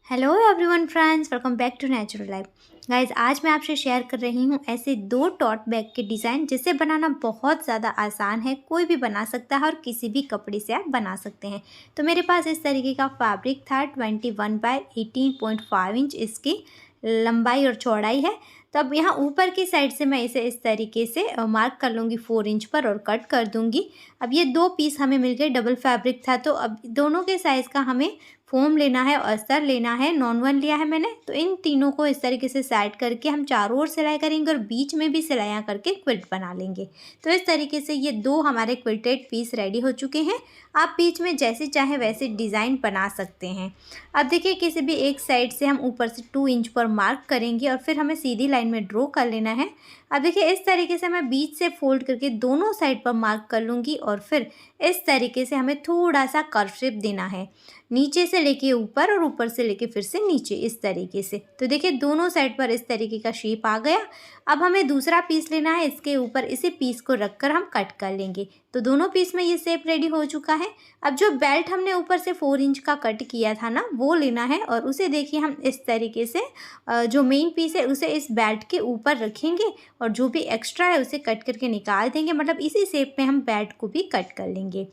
Hello everyone friends, welcome back to natural life. Guys, आज मैं आपसे शेयर कर रही हूँ ऐसे दो टॉट बैग के डिज़ाइन जिसे बनाना बहुत ज़्यादा आसान है। कोई भी बना सकता है और किसी भी कपड़े से आप बना सकते हैं। तो मेरे पास इस तरीके का फैब्रिक था। 21 बाय 18.5 इंच इसकी लंबाई और चौड़ाई है। तो अब यहाँ ऊपर की साइड से मैं इसे इस तरीके से मार्क कर लूँगी 4 इंच पर और कट कर दूँगी। अब ये दो पीस हमें मिल गए, डबल फैब्रिक था। तो अब दोनों के साइज़ का हमें फोम लेना है, अस्तर लेना है, नॉन वन लिया है मैंने। तो इन तीनों को इस तरीके से साइड करके हम चारों ओर सिलाई करेंगे और बीच में भी सिलाइयाँ करके क्विल्ट बना लेंगे। तो इस तरीके से ये दो हमारे क्विल्टेड पीस रेडी हो चुके हैं। आप बीच में जैसे चाहे वैसे डिज़ाइन बना सकते हैं। अब देखिए, किसी भी एक साइड से हम ऊपर से 2 इंच पर मार्क करेंगे और फिर हमें सीधी लाइन में ड्रॉ कर लेना है। अब देखिए, इस तरीके से मैं बीच से फोल्ड करके दोनों साइड पर मार्क कर लूँगी और फिर इस तरीके से हमें थोड़ा सा कर्व शेप देना है, नीचे से लेके ऊपर और ऊपर से लेके फिर से नीचे, इस तरीके से। तो देखिए, दोनों साइड पर इस तरीके का शेप आ गया। अब हमें दूसरा पीस लेना है, इसके ऊपर इसी पीस को रखकर हम कट कर लेंगे। तो दोनों पीस में ये शेप रेडी हो चुका है। अब जो बेल्ट हमने ऊपर से 4 इंच का कट किया था ना, वो लेना है और उसे देखिए हम इस तरीके से जो मेन पीस है उसे इस बेल्ट के ऊपर रखेंगे और जो भी एक्स्ट्रा है उसे कट करके निकाल देंगे। मतलब इसी शेप में हम बेल्ट को भी कट कर लेंगे।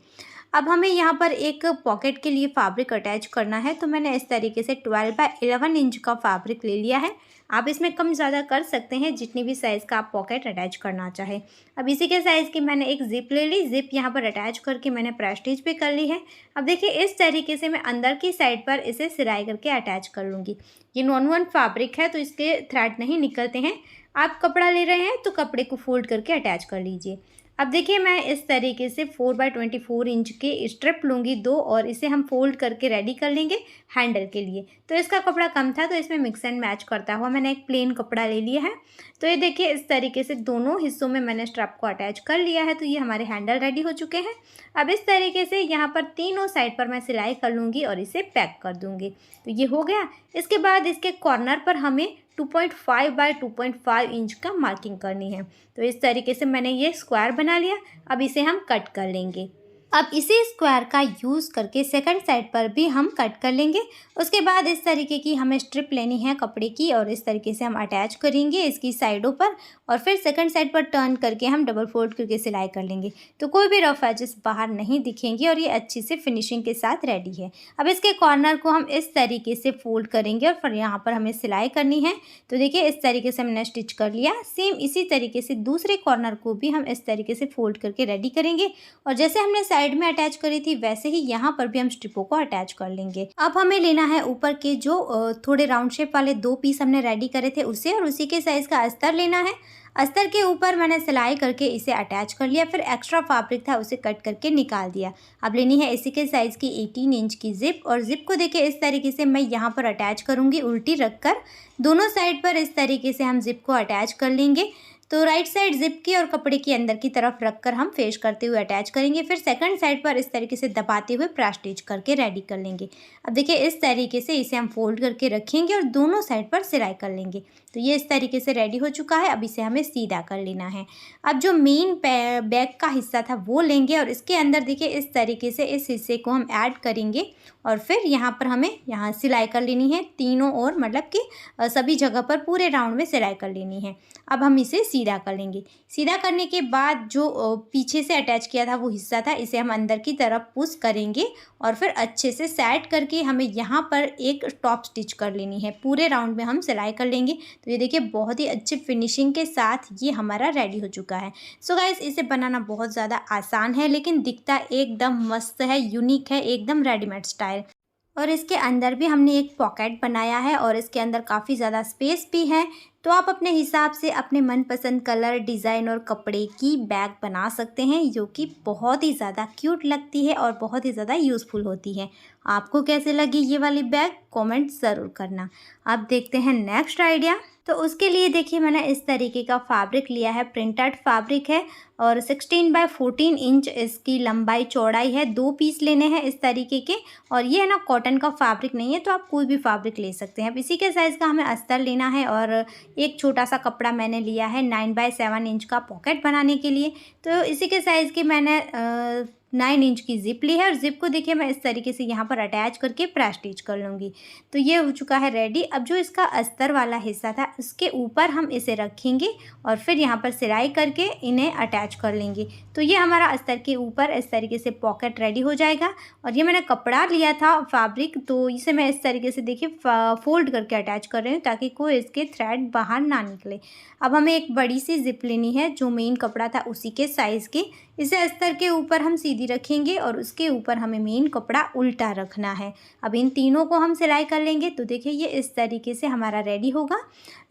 अब हमें यहाँ पर एक पॉकेट के लिए फैब्रिक अटैच करना है। तो मैंने इस तरीके से 12 बाय 11 इंच का फैब्रिक ले लिया है। आप इसमें कम ज़्यादा कर सकते हैं, जितनी भी साइज़ का आप पॉकेट अटैच करना चाहें। अब इसी के साइज़ की मैंने एक ज़िप ले ली। ज़िप यहाँ पर अटैच करके मैंने प्रेस्टीज पे कर ली है। अब देखिए, इस तरीके से मैं अंदर की साइड पर इसे सिलाई करके अटैच कर लूँगी। ये नॉन वन फैब्रिक है तो इसके थ्रेड नहीं निकलते हैं। आप कपड़ा ले रहे हैं तो कपड़े को फोल्ड करके अटैच कर लीजिए। अब देखिए, मैं इस तरीके से 4 बाय 24 इंच के स्ट्रिप लूँगी दो और इसे हम फोल्ड करके रेडी कर लेंगे हैंडल के लिए। तो इसका कपड़ा कम था तो इसमें मिक्स एंड मैच करता हुआ मैंने एक प्लेन कपड़ा ले लिया है। तो ये देखिए, इस तरीके से दोनों हिस्सों में मैंने स्ट्रप को अटैच कर लिया है। तो ये हमारे हैंडल रेडी हो चुके हैं। अब इस तरीके से यहाँ पर तीनों साइड पर मैं सिलाई कर लूँगी और इसे पैक कर दूँगी। तो ये हो गया। इसके बाद इसके कॉर्नर पर हमें 2.5 बाय 2.5 इंच का मार्किंग करनी है। तो इस तरीके से मैंने ये स्क्वायर बना लिया। अब इसे हम कट कर लेंगे। अब इसी स्क्वायर का यूज़ करके सेकंड साइड पर भी हम कट कर लेंगे। उसके बाद इस तरीके की हमें स्ट्रिप लेनी है कपड़े की और इस तरीके से हम अटैच करेंगे इसकी साइडों पर और फिर सेकंड साइड पर टर्न करके हम डबल फोल्ड करके सिलाई कर लेंगे। तो कोई भी रफ एजेस बाहर नहीं दिखेंगे और ये अच्छी से फिनिशिंग के साथ रेडी है। अब इसके कॉर्नर को हम इस तरीके से फोल्ड करेंगे और फिर यहाँ पर हमें सिलाई करनी है। तो देखिए, इस तरीके से हमने स्टिच कर लिया। सेम इसी तरीके से दूसरे कॉर्नर को भी हम इस तरीके से फोल्ड करके रेडी करेंगे और जैसे हमने साइड में अटैच करी थी वैसे ही यहाँ पर भी हम स्ट्रिपों को अटैच कर लेंगे। अब हमें लेना है ऊपर के जो थोड़े राउंड शेप वाले दो पीस हमने रेडी करे थे उसे, और उसी के साइज का अस्तर लेना है। अस्तर के ऊपर मैंने सिलाई करके इसे अटैच कर लिया। फिर एक्स्ट्रा फैब्रिक था उसे कट करके निकाल दिया। अब लेनी है इसी के साइज़ की 18 इंच की जिप और जिप को देखिए इस तरीके से मैं यहाँ पर अटैच करूँगी उल्टी रखकर। दोनों साइड पर इस तरीके से हम जिप को अटैच कर लेंगे। तो राइट साइड जिप की और कपड़े की अंदर की तरफ रखकर हम फेस करते हुए अटैच करेंगे। फिर सेकंड साइड पर इस तरीके से दबाते हुए प्रेस स्टिच करके रेडी कर लेंगे। अब देखिए, इस तरीके से इसे हम फोल्ड करके रखेंगे और दोनों साइड पर सिलाई कर लेंगे। तो ये इस तरीके से रेडी हो चुका है। अब इसे हमें सीधा कर लेना है। अब जो मेन बैक का हिस्सा था वो लेंगे और इसके अंदर देखिए इस तरीके से इस हिस्से को हम ऐड करेंगे और फिर यहाँ पर हमें यहाँ सिलाई कर लेनी है तीनों ओर, मतलब कि सभी जगह पर पूरे राउंड में सिलाई कर लेनी है। अब हम इसे सीधा कर लेंगे। सीधा करने के बाद जो पीछे से अटैच किया था वो हिस्सा था, इसे हम अंदर की तरफ पुश करेंगे और फिर अच्छे से सेट करके हमें यहाँ पर एक टॉप स्टिच कर लेनी है। पूरे राउंड में हम सिलाई कर लेंगे। तो ये देखिए, बहुत ही अच्छी फिनिशिंग के साथ ये हमारा रेडी हो चुका है। सो गाइस, इसे बनाना बहुत ज़्यादा आसान है लेकिन दिखता एकदम मस्त है, यूनिक है, एकदम रेडीमेड स्टाइल। और इसके अंदर भी हमने एक पॉकेट बनाया है और इसके अंदर काफ़ी ज़्यादा स्पेस भी है। तो आप अपने हिसाब से अपने मनपसंद कलर, डिज़ाइन और कपड़े की बैग बना सकते हैं, जो कि बहुत ही ज़्यादा क्यूट लगती है और बहुत ही ज़्यादा यूज़फुल होती है। आपको कैसे लगी ये वाली बैग, कमेंट ज़रूर करना। अब देखते हैं नेक्स्ट आइडिया। तो उसके लिए देखिए, मैंने इस तरीके का फैब्रिक लिया है, प्रिंटेड फैब्रिक है और 16 बाय 14 इंच इसकी लंबाई चौड़ाई है। दो पीस लेने हैं इस तरीके के और ये है ना, कॉटन का फैब्रिक नहीं है तो आप कोई भी फैब्रिक ले सकते हैं। अब इसी के साइज़ का हमें अस्तर लेना है और एक छोटा सा कपड़ा मैंने लिया है 9 बाय 7 इंच का पॉकेट बनाने के लिए। तो इसी के साइज़ की मैंने 9 इंच की ज़िप ली है और ज़िप को देखिए मैं इस तरीके से यहाँ पर अटैच करके प्रेस स्टिच कर लूँगी। तो ये हो चुका है रेडी। अब जो इसका अस्तर वाला हिस्सा था उसके ऊपर हम इसे रखेंगे और फिर यहाँ पर सिलाई करके इन्हें अटैच कर लेंगे। तो ये हमारा अस्तर के ऊपर इस तरीके से पॉकेट रेडी हो जाएगा। और ये मैंने कपड़ा लिया था फैब्रिक, तो इसे मैं इस तरीके से देखिए फोल्ड करके अटैच कर रही हूँ ताकि कोई इसके थ्रेड बाहर ना निकले। अब हमें एक बड़ी सी ज़िप लेनी है जो मेन कपड़ा था उसी के साइज़ की। इसे अस्तर के ऊपर हम सीधी रखेंगे और उसके ऊपर हमें मेन कपड़ा उल्टा रखना है। अब इन तीनों को हम सिलाई कर लेंगे। तो देखिए ये इस तरीके से हमारा रेडी होगा।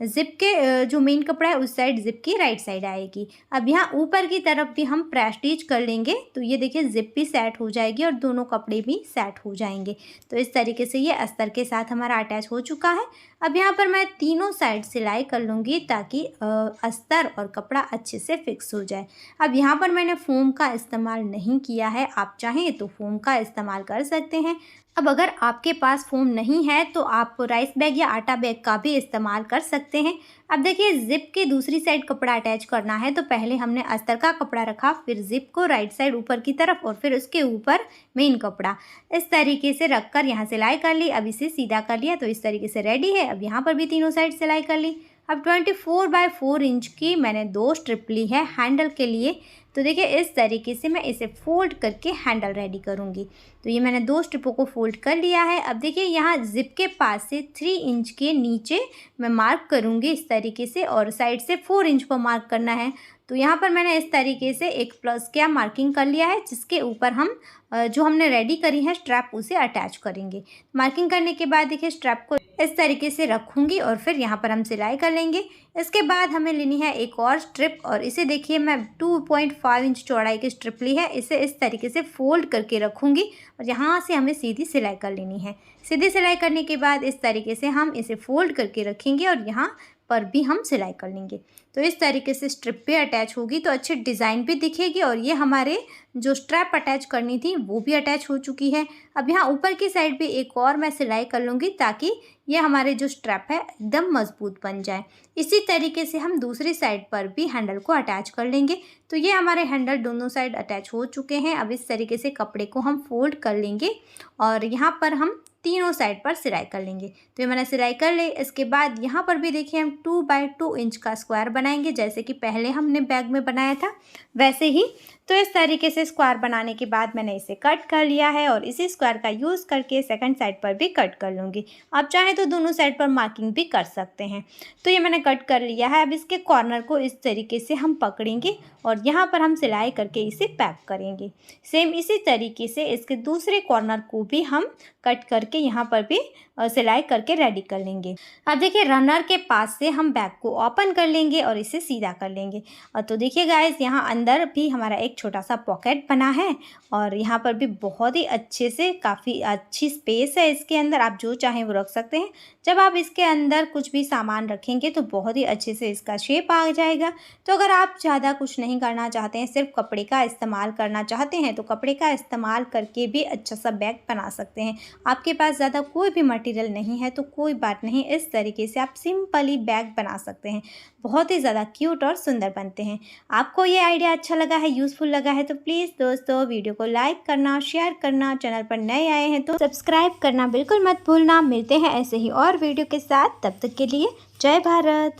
ज़िप के जो मेन कपड़ा है उस साइड ज़िप की राइट साइड आएगी। अब यहाँ ऊपर की तरफ भी हम प्रेस स्टिच कर लेंगे। तो ये देखिए ज़िप भी सेट हो जाएगी और दोनों कपड़े भी सेट हो जाएंगे। तो इस तरीके से ये अस्तर के साथ हमारा अटैच हो चुका है। अब यहाँ पर मैं तीनों साइड सिलाई कर लूँगी ताकि अस्तर और कपड़ा अच्छे से फिक्स हो जाए। अब यहाँ पर मैंने फोम का इस्तेमाल नहीं किया है, आप चाहें तो फोम का इस्तेमाल कर सकते हैं। अब अगर आपके पास फोम नहीं है तो आप राइस बैग या आटा बैग का भी इस्तेमाल कर सकते हैं। अब देखिए ज़िप के दूसरी साइड कपड़ा अटैच करना है। तो पहले हमने अस्तर का कपड़ा रखा, फिर ज़िप को राइट साइड ऊपर की तरफ और फिर उसके ऊपर मेन कपड़ा इस तरीके से रखकर यहाँ सिलाई कर ली। अब इसे सीधा कर लिया तो इस तरीके से रेडी है। अब यहाँ पर भी तीनों साइड सिलाई कर ली। अब 24x4 इंच की मैंने 2 स्ट्रिप ली है हैंडल के लिए। तो देखिए इस तरीके से मैं इसे फोल्ड करके हैंडल रेडी करूँगी। तो ये मैंने 2 स्ट्रिपों को फोल्ड कर लिया है। अब देखिए यहाँ ज़िप के पास से 3 इंच के नीचे मैं मार्क करूँगी इस तरीके से और साइड से 4 इंच पर मार्क करना है। तो यहाँ पर मैंने इस तरीके से एक प्लस क्या मार्किंग कर लिया है जिसके ऊपर हम जो हमने रेडी करी है स्ट्रैप उसे अटैच करेंगे। मार्किंग करने के बाद देखिए स्ट्रैप को इस तरीके से रखूँगी और फिर यहाँ पर हम सिलाई कर लेंगे। इसके बाद हमें लेनी है एक और स्ट्रिप और इसे देखिए मैं 2.5 इंच चौड़ाई की स्ट्रिप ली है। इसे इस तरीके से फोल्ड करके रखूँगी और यहाँ से हमें सीधी सिलाई कर लेनी है। सीधी सिलाई करने के बाद इस तरीके से हम इसे फोल्ड करके रखेंगे और यहाँ पर भी हम सिलाई कर लेंगे। तो इस तरीके से स्ट्रिप पे अटैच होगी तो अच्छी डिज़ाइन भी दिखेगी और ये हमारे जो स्ट्रैप अटैच करनी थी वो भी अटैच हो चुकी है। अब यहाँ ऊपर की साइड भी एक और मैं सिलाई कर लूँगी ताकि ये हमारे जो स्ट्रैप है एकदम मजबूत बन जाए। इसी तरीके से हम दूसरी साइड पर भी हैंडल को अटैच कर लेंगे। तो ये हमारे हैंडल दोनों साइड अटैच हो चुके हैं। अब इस तरीके से कपड़े को हम फोल्ड कर लेंगे और यहाँ पर हम तीनों साइड पर सिलाई कर लेंगे। तो ये मैंने सिलाई कर ली। इसके बाद यहाँ पर भी देखिए हम 2x2 इंच का स्क्वायर बनाएंगे जैसे कि पहले हमने बैग में बनाया था वैसे ही। तो इस तरीके से स्क्वायर बनाने के बाद मैंने इसे कट कर लिया है और इसी स्क्वायर का यूज़ करके सेकंड साइड पर भी कट कर लूँगी। आप चाहें तो दोनों साइड पर मार्किंग भी कर सकते हैं। तो ये मैंने कट कर लिया है। अब इसके कॉर्नर को इस तरीके से हम पकड़ेंगे और यहाँ पर हम सिलाई करके इसे पैक करेंगे। सेम इसी तरीके से इसके दूसरे कॉर्नर को भी हम कट करके यहाँ पर भी सिलाई करके रेडी कर लेंगे। अब देखिए रनर के पास से हम बैग को ओपन कर लेंगे और इसे सीधा कर लेंगे। और तो देखिए गाइस यहाँ अंदर भी हमारा एक छोटा सा पॉकेट बना है और यहाँ पर भी बहुत ही अच्छे से काफ़ी अच्छी स्पेस है इसके अंदर, आप जो चाहें वो रख सकते हैं। जब आप इसके अंदर कुछ भी सामान रखेंगे तो बहुत ही अच्छे से इसका शेप आ जाएगा। तो अगर आप ज़्यादा कुछ नहीं करना चाहते हैं, सिर्फ कपड़े का इस्तेमाल करना चाहते हैं तो कपड़े का इस्तेमाल करके भी अच्छा सा बैग बना सकते हैं। आपके पास ज़्यादा कोई भी मटेरियल नहीं है तो कोई बात नहीं, इस तरीके से आप सिंपली बैग बना सकते हैं। बहुत ही ज़्यादा क्यूट और सुंदर बनते हैं। आपको ये आइडिया अच्छा लगा है, यूज़फुल लगा है तो प्लीज़ दोस्तों वीडियो को लाइक करना, शेयर करना, चैनल पर नए आए हैं तो सब्सक्राइब करना बिल्कुल मत भूलना। मिलते हैं ऐसे ही और वीडियो के साथ, तब तक के लिए जय भारत।